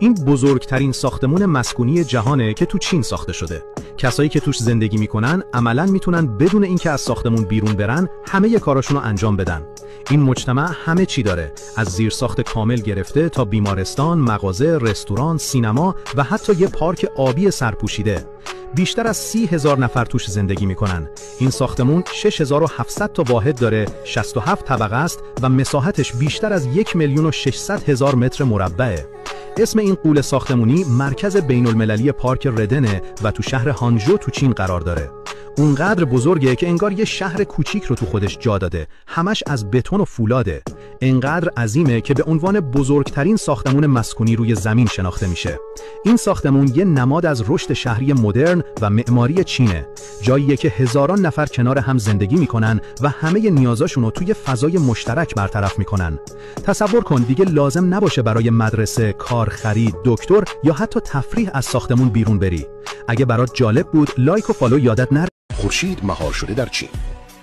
این بزرگترین ساختمون مسکونی جهانه که تو چین ساخته شده. کسایی که توش زندگی میکنن عملاً میتونن بدون اینکه از ساختمون بیرون برن همه کاراشون رو انجام بدن. این مجتمع همه چی داره، از زیرساخت کامل گرفته تا بیمارستان، مغازه، رستوران، سینما و حتی یه پارک آبی سرپوشیده. بیشتر از 30,000 نفر توش زندگی میکنن. این ساختمون 6,700 تا واحد داره، 67 طبقه است و مساحتش بیشتر از 1,600,000 متر مربعه. اسم این غول ساختمونی مرکز بین المللی پارک ردنه و تو شهر هانجو تو چین قرار داره. اونقدر بزرگه که انگار یه شهر کوچیک رو تو خودش جا داده، همش از بتون و فولاده. انقدر عظیمه که به عنوان بزرگترین ساختمون مسکونی روی زمین شناخته میشه. این ساختمون یه نماد از رشد شهری مدرن و معماری چینه، جاییه که هزاران نفر کنار هم زندگی میکنن و همه نیازاشون رو توی فضای مشترک برطرف میکنن. تصور کن دیگه لازم نباشه برای مدرسه، کار، خرید، دکتر یا حتی تفریح از ساختمون بیرون بری. اگه برات جالب بود لایک و فالو یادت نره. خورشید مهار شده در چین.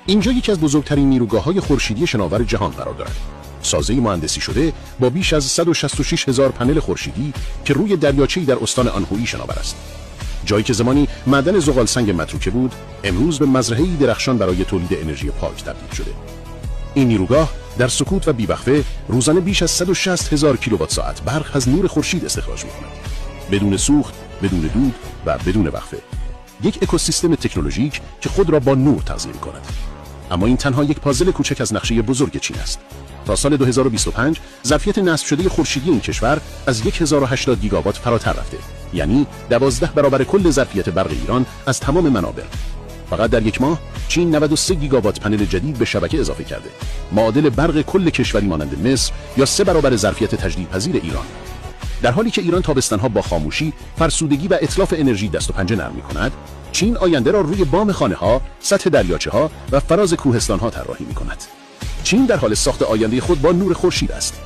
اینجا یکی از بزرگترین نیروگاه‌های خورشیدی شناور جهان قرار دارد. سازه مهندسی شده با بیش از 166,000 پنل خورشیدی که روی دریاچه‌ای در استان آنهویی شناور است. جایی که زمانی معدن زغال سنگ متروکه بود، امروز به مزرعه‌ای درخشان برای تولید انرژی پاک تبدیل شده. این نیروگاه در سکوت و بی‌وقفه روزانه بیش از 160,000 کیلووات ساعت برق از نور خورشید استخراج می‌کند. بدون سوخت، بدون دود و بدون وقفه. یک اکوسیستم تکنولوژیک که خود را با نور تغذیه می‌کند. اما این تنها یک پازل کوچک از نقشه بزرگ چین است. تا سال 2025 ظرفیت نصب شده خورشیدی این کشور از 1080 گیگاوات فراتر رفته، یعنی 12 برابر کل ظرفیت برق ایران از تمام منابع. فقط در یک ماه چین 93 گیگاوات پنل جدید به شبکه اضافه کرده، معادل برق کل کشوری مانند مصر یا 3 برابر ظرفیت تجدیدپذیر ایران. در حالی که ایران تابستانها با خاموشی، فرسودگی و اتلاف انرژی دست و پنجه نرم می‌کند، چین آینده را روی بام خانه‌ها، سطح دریاچه‌ها و فراز کوهستان‌ها طراحی می‌کند. چین در حال ساخت آینده خود با نور خورشید است.